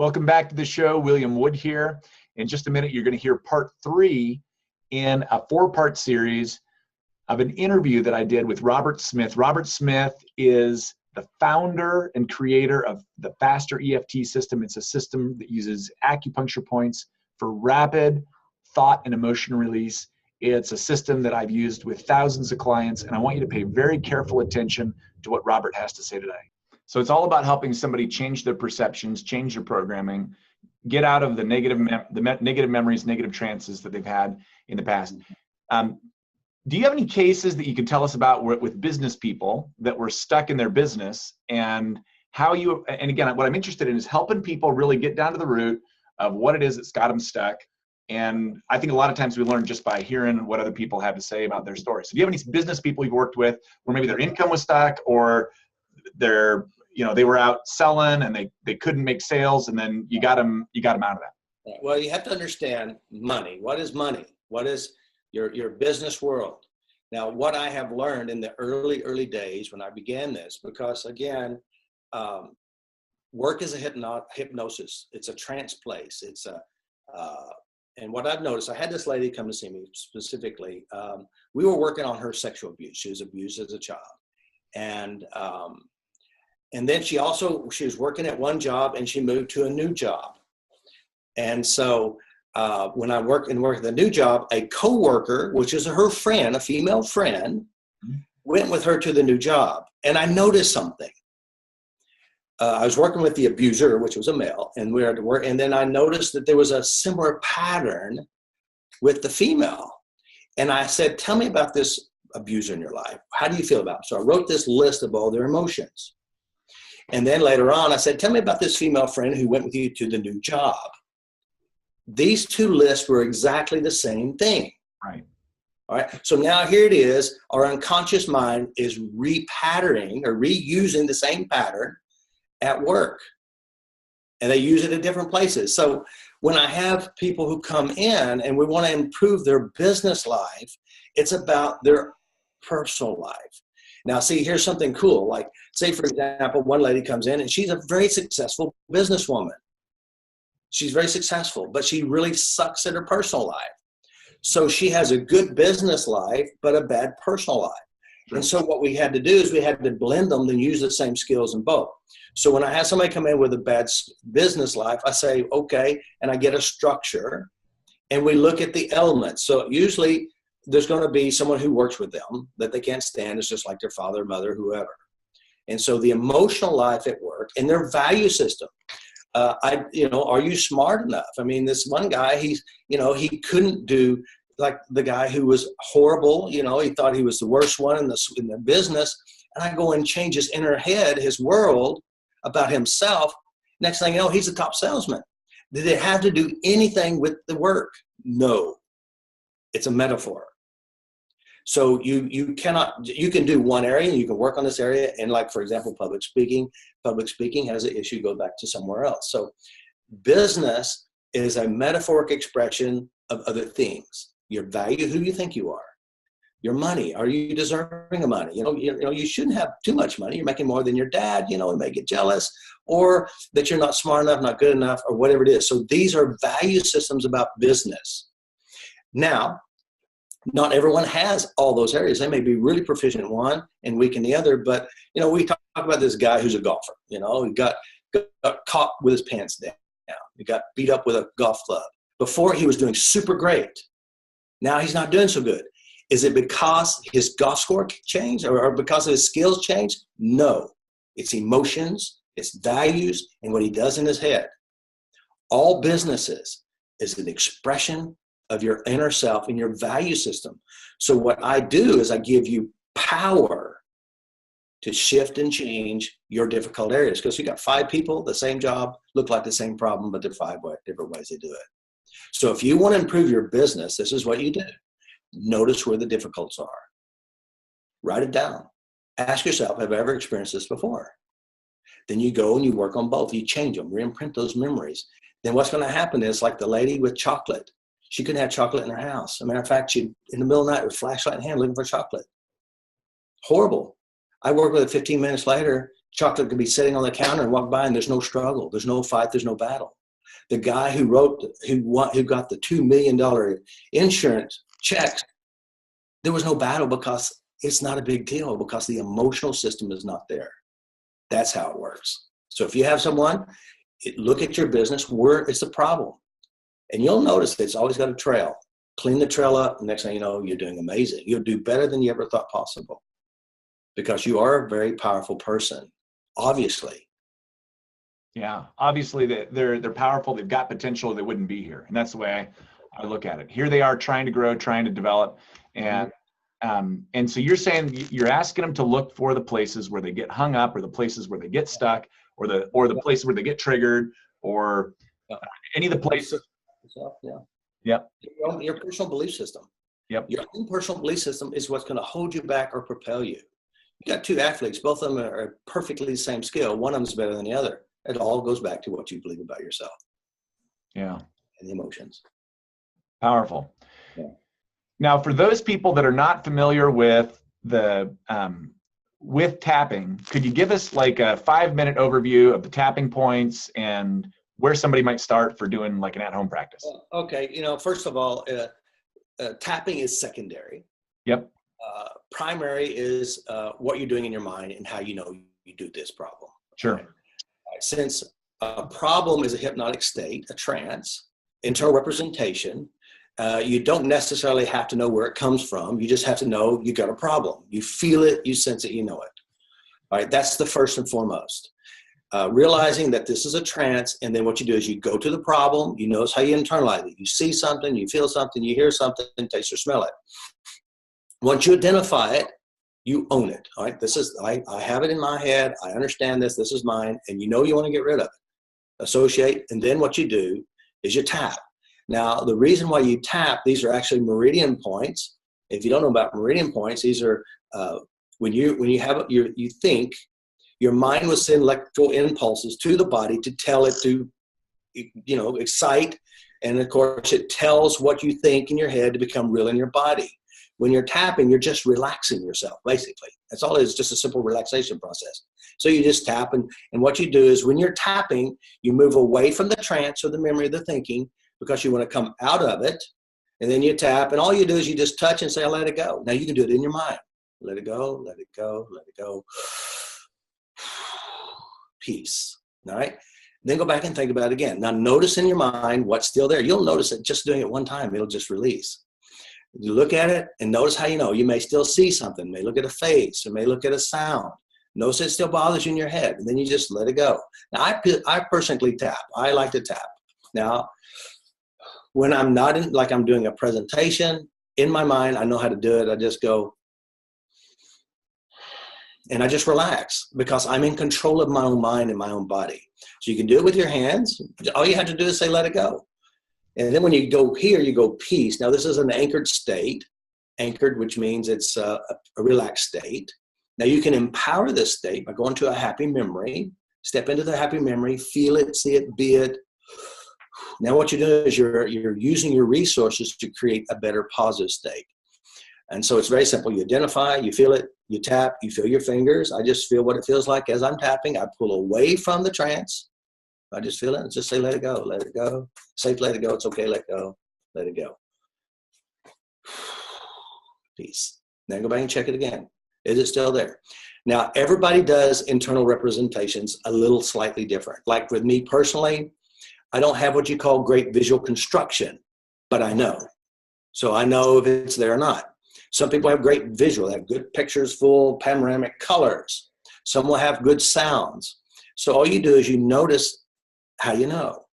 Welcome back to the show. William Wood here. In just a minute, you're going to hear part 3 in a 4-part series of an interview that I did with Robert Smith. Robert Smith is the founder and creator of the Faster EFT system. It's a system that uses acupuncture points for rapid thought and emotion release. It's a system that I've used with thousands of clients, and I want you to pay very careful attention to what Robert has to say today. So it's all about helping somebody change their perceptions, change their programming, get out of the negative memories, negative trances that they've had in the past. Do you have any cases that you could tell us about with business people that were stuck in their business, and how you, and again, what I'm interested in is helping people really get down to the root of what it is that's got them stuck. And I think a lot of times we learn just by hearing what other people have to say about their story. So do you have any business people you've worked with where maybe their income was stuck, or they were out selling and they couldn't make sales, and then you got them out of that? Well, you have to understand money. What is money? What is your business world? Now, what I have learned in the early days when I began this, because again, work is a hypnosis. It's a trance place. And what I've noticed, I had this lady come to see me specifically. We were working on her sexual abuse. She was abused as a child. And then she was working at one job and she moved to a new job. And so when I worked at the new job, a coworker, which is her friend, a female friend, went with her to the new job. And I noticed something. I was working with the abuser, which was a male, and we were at work. And then I noticed that there was a similar pattern with the female. And I said, tell me about this abuser in your life. How do you feel about it? So I wrote this list of all their emotions. And then later on, I said, tell me about this female friend who went with you to the new job. These two lists were exactly the same thing. Right. All right. So now here it is. Our unconscious mind is repatterning or reusing the same pattern at work. And they use it at different places. So when I have people who come in and we want to improve their business life, it's about their personal life. Now, see, here's something cool. Like, say, for example, one lady comes in and she's a very successful businesswoman. She's very successful, but she really sucks at her personal life. So she has a good business life, but a bad personal life. And so what we had to do is we had to blend them and use the same skills in both. So when I have somebody come in with a bad business life, I say, okay, and I get a structure and we look at the elements. So usually there's going to be someone who works with them that they can't stand. It's just like their father, mother, whoever. And so the emotional life at work and their value system. Are you smart enough? I mean, this one guy, he couldn't do like the guy who was horrible. He thought he was the worst one in the business. And I go and change his inner head, his world about himself. Next thing you know, he's a top salesman. Did it have to do anything with the work? No. It's a metaphor. So you can do one area and you can work on this area. And like, for example, public speaking has an issue, go back to somewhere else. So business is a metaphoric expression of other things. Your value, who you think you are. Your money, are you deserving of money? You shouldn't have too much money. You're making more than your dad, you may get jealous, or that you're not smart enough, not good enough, or whatever it is. So these are value systems about business. Now, not everyone has all those areas. They may be really proficient in one and weak in the other, but, we talk about this guy who's a golfer, he got caught with his pants down. He got beat up with a golf club. Before he was doing super great. Now he's not doing so good. Is it because his golf score changed or because of his skills changed? No. It's emotions, it's values, and what he does in his head. All businesses is an expression of your inner self and your value system. So what I do is I give you power to shift and change your difficult areas. Because you got 5 people, the same job, look like the same problem, but they're 5 different ways they do it. So if you want to improve your business, this is what you do. Notice where the difficulties are. Write it down. Ask yourself, have I ever experienced this before? Then you go and you work on both. You change them, re-imprint those memories. Then what's going to happen is like the lady with chocolate. She couldn't have chocolate in her house. As a matter of fact, she'd in the middle of the night with a flashlight in hand looking for chocolate. Horrible. I worked with her 15 minutes later. Chocolate could be sitting on the counter and walk by and there's no struggle, there's no fight, there's no battle. The guy who got the $2 million insurance check, there was no battle because it's not a big deal, because the emotional system is not there. That's how it works. So if you have someone, look at your business, where is the problem? And you'll notice that it's always got a trail. Clean the trail up, and next thing you know, you're doing amazing. You'll do better than you ever thought possible, because you are a very powerful person, obviously. Yeah, obviously they're powerful. They've got potential. They wouldn't be here, and that's the way I look at it. Here they are, trying to grow, trying to develop, and so you're saying you're asking them to look for the places where they get hung up, or the places where they get stuck, or the places where they get triggered, or any of the places. Yeah. Yep. Your personal belief system. Yep. Your own personal belief system is what's going to hold you back or propel you. You got two athletes, both of them are perfectly the same skill. One of them is better than the other. It all goes back to what you believe about yourself. Yeah. And the emotions. Powerful. Yeah. Now, for those people that are not familiar with with tapping, could you give us like a 5-minute overview of the tapping points and where somebody might start for doing like an at-home practice? Okay. First of all, tapping is secondary. Yep. Primary is what you're doing in your mind and how you know you do this problem. Sure. Right? Since a problem is a hypnotic state, a trance, internal representation, you don't necessarily have to know where it comes from. You just have to know you got a problem. You feel it, you sense it, you know it. All right, that's the first and foremost. Realizing that this is a trance, and then what you do is you go to the problem, you notice how you internalize it. You see something, you feel something, you hear something, taste or smell it. Once you identify it, you own it. All right, I have it in my head, I understand this is mine, and you know you want to get rid of it. Associate, and then what you do is you tap. Now, the reason why you tap, these are actually meridian points. If you don't know about meridian points, these are when you think, your mind will send electrical impulses to the body to tell it to, excite. And of course, it tells what you think in your head to become real in your body. When you're tapping, you're just relaxing yourself, basically. That's all it is, just a simple relaxation process. So you just tap, and what you do is when you're tapping, you move away from the trance or the memory of the thinking, because you want to come out of it, and then you tap, and all you do is you just touch and say, let it go. Now you can do it in your mind. Let it go, let it go, let it go. Peace. All right? Then go back and think about it again. Now notice in your mind what's still there. You'll notice it just doing it one time. It'll just release. You look at it and notice how you know. You may still see something. You may look at a face, or may look at a sound. Notice it still bothers you in your head, and then you just let it go. Now, I personally tap. I like to tap. Now, when I'm not in, like I'm doing a presentation, in my mind, I know how to do it. I just go, and I just relax, because I'm in control of my own mind and my own body. So you can do it with your hands. All you have to do is say, let it go. And then when you go here, you go peace. Now, this is an anchored state. Anchored, which means it's a relaxed state. Now, you can empower this state by going to a happy memory. Step into the happy memory, feel it, see it, be it. Now, what you do is you're using your resources to create a better positive state. And so it's very simple. You identify, you feel it, you tap, you feel your fingers. I just feel what it feels like as I'm tapping. I pull away from the trance. I just feel it and just say, let it go, let it go. Safe, let it go. It's okay, let go, let it go. Peace. Then go back and check it again. Is it still there? Now, everybody does internal representations a little slightly different. Like with me personally, I don't have what you call great visual construction, but I know. So I know if it's there or not. Some people have great visual, they have good pictures, full panoramic colors. Some will have good sounds. So all you do is you notice how you know,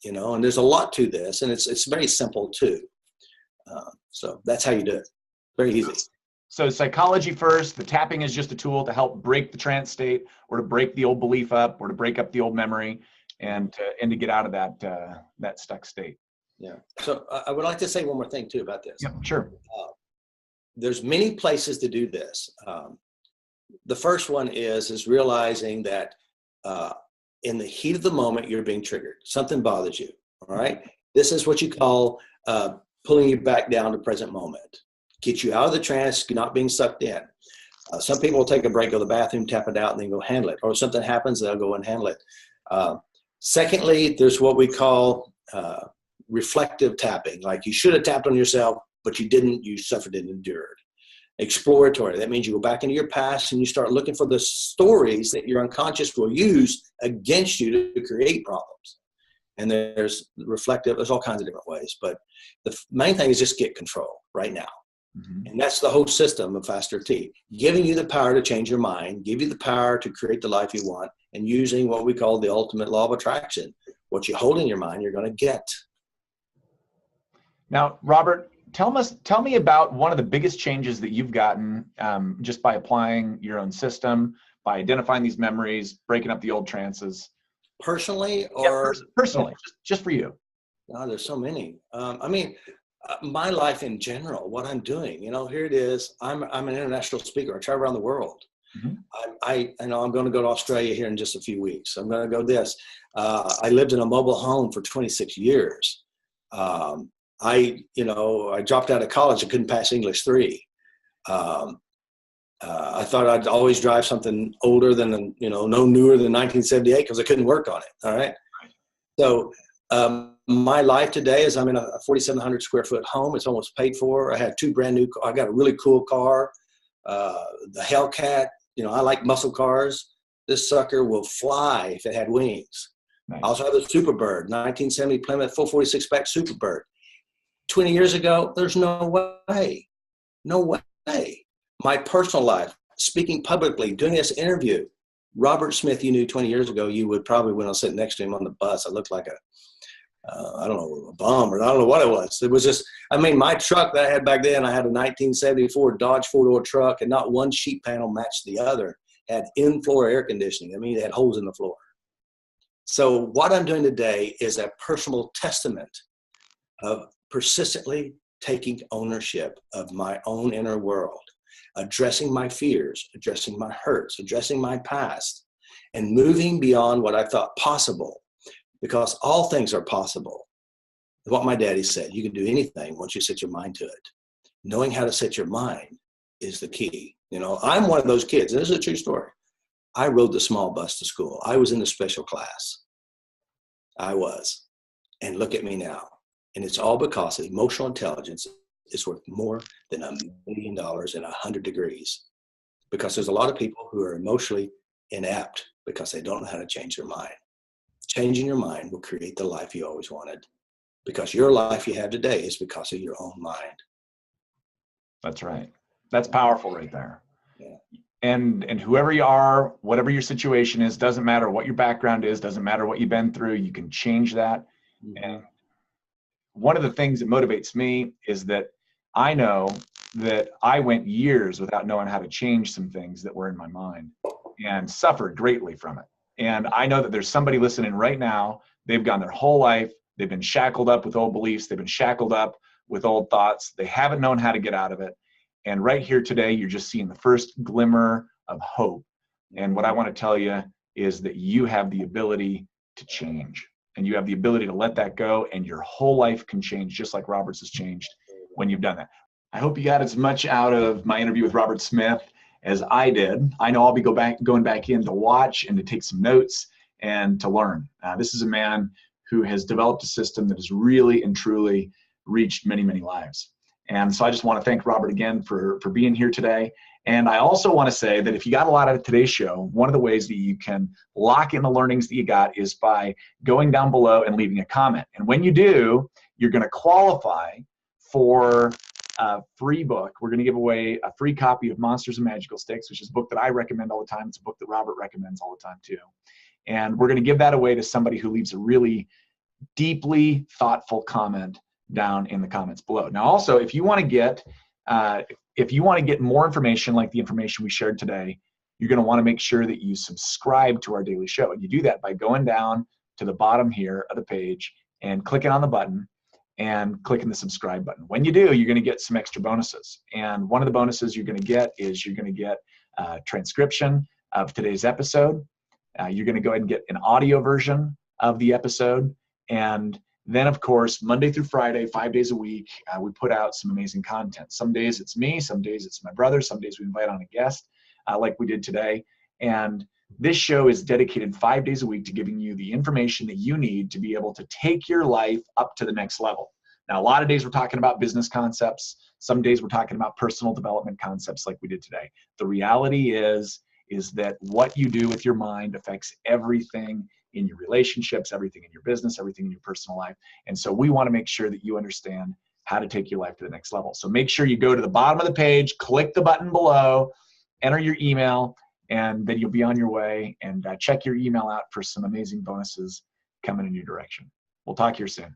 and there's a lot to this, and it's very simple too. So that's how you do it. Very easy. So psychology first, the tapping is just a tool to help break the trance state, or to break the old belief up, or to break up the old memory, and to get out of that stuck state. Yeah. So I would like to say one more thing too about this. Yep, sure. There's many places to do this. The first one is realizing that in the heat of the moment, you're being triggered. Something bothers you. All right. This is what you call pulling you back down to present moment. Get you out of the trance, not being sucked in. Some people will take a break, go to the bathroom, tap it out, and then go handle it. Or if something happens, they'll go and handle it. Secondly, there's what we call reflective tapping. Like you should have tapped on yourself, but you didn't. You suffered and endured. Exploratory. That means you go back into your past and you start looking for the stories that your unconscious will use against you to create problems. And there's reflective. There's all kinds of different ways. But the main thing is just get control right now. Mm-hmm. And that's the whole system of Faster T, giving you the power to change your mind, give you the power to create the life you want, and using what we call the ultimate law of attraction. What you hold in your mind, you're going to get. Now, Robert, tell me about one of the biggest changes that you've gotten just by applying your own system, by identifying these memories, breaking up the old trances. Personally, or personally, just for you? No, there's so many. My life in general, what I'm doing, here it is. I'm an international speaker. I travel around the world. Mm-hmm. I'm going to go to Australia here in just a few weeks. I'm going to go this. I lived in a mobile home for 26 years. I dropped out of college. I couldn't pass English 3. I thought I'd always drive something older than, no newer than 1978 because I couldn't work on it. All right. So my life today is I'm in a 4,700 square foot home. It's almost paid for. I have 2 brand new. I got a really cool car, the Hellcat. I like muscle cars. This sucker will fly if it had wings. Nice. I also have a Superbird, 1970 Plymouth full 46-pack Superbird. 20 years ago, there's no way. No way. My personal life, speaking publicly, doing this interview. Robert Smith, you knew 20 years ago, you would probably, when I was sitting next to him on the bus, I looked like a bum, or I don't know what it was. It was just, my truck that I had back then, I had a 1974 Dodge 4-door truck, and not one sheet panel matched the other. It had in-floor air conditioning. It had holes in the floor. So what I'm doing today is a personal testament of persistently taking ownership of my own inner world, addressing my fears, addressing my hurts, addressing my past, and moving beyond what I thought possible, because all things are possible. What my daddy said, you can do anything once you set your mind to it. Knowing how to set your mind is the key. I'm one of those kids, and this is a true story. I rode the small bus to school. I was in the special class. I was. And look at me now. And it's all because emotional intelligence is worth more than $1 million and 100 degrees. Because there's a lot of people who are emotionally inept because they don't know how to change their mind. Changing your mind will create the life you always wanted. Because your life you have today is because of your own mind. That's right. That's powerful right there. Yeah. And whoever you are, whatever your situation is, doesn't matter what your background is, doesn't matter what you've been through, you can change that. Mm-hmm. And one of the things that motivates me is that I know that I went years without knowing how to change some things that were in my mind and suffered greatly from it. And I know that there's somebody listening right now, they've gone their whole life, they've been shackled up with old beliefs, they've been shackled up with old thoughts, they haven't known how to get out of it. And right here today, you're just seeing the first glimmer of hope. And what I want to tell you is that you have the ability to change. And you have the ability to let that go, and your whole life can change just like Robert's has changed when you've done that. I hope you got as much out of my interview with Robert Smith as I did. I know I'll be going back in to watch and to take some notes and to learn. This is a man who has developed a system that has really and truly reached many, many lives. And so I just want to thank Robert again for being here today. And I also want to say that if you got a lot out of today's show, one of the ways that you can lock in the learnings that you got is by going down below and leaving a comment. And when you do, you're going to qualify for a free book. We're going to give away a free copy of Monsters and Magical Sticks, which is a book that I recommend all the time. It's a book that Robert recommends all the time too. And we're going to give that away to somebody who leaves a really deeply thoughtful comment down in the comments below. Now, also, if you want to get more information like the information we shared today, you're going to want to make sure that you subscribe to our daily show. And you do that by going down to the bottom here of the page and clicking on the button and clicking the subscribe button. When you do, you're going to get some extra bonuses. And one of the bonuses you're going to get is you're going to get a transcription of today's episode. You're going to go ahead and get an audio version of the episode. And then, of course, Monday through Friday, 5 days a week, we put out some amazing content. Some days it's me, some days it's my brother, some days we invite on a guest. like we did today. And this show is dedicated 5 days a week to giving you the information that you need to be able to take your life up to the next level. Now, a lot of days we're talking about business concepts. Some days we're talking about personal development concepts like we did today. The reality is that what you do with your mind affects everything in your relationships, everything in your business, everything in your personal life. And so we want to make sure that you understand how to take your life to the next level. So make sure you go to the bottom of the page, click the button below, enter your email, and then you'll be on your way. And check your email out for some amazing bonuses coming in your direction. We'll talk here soon.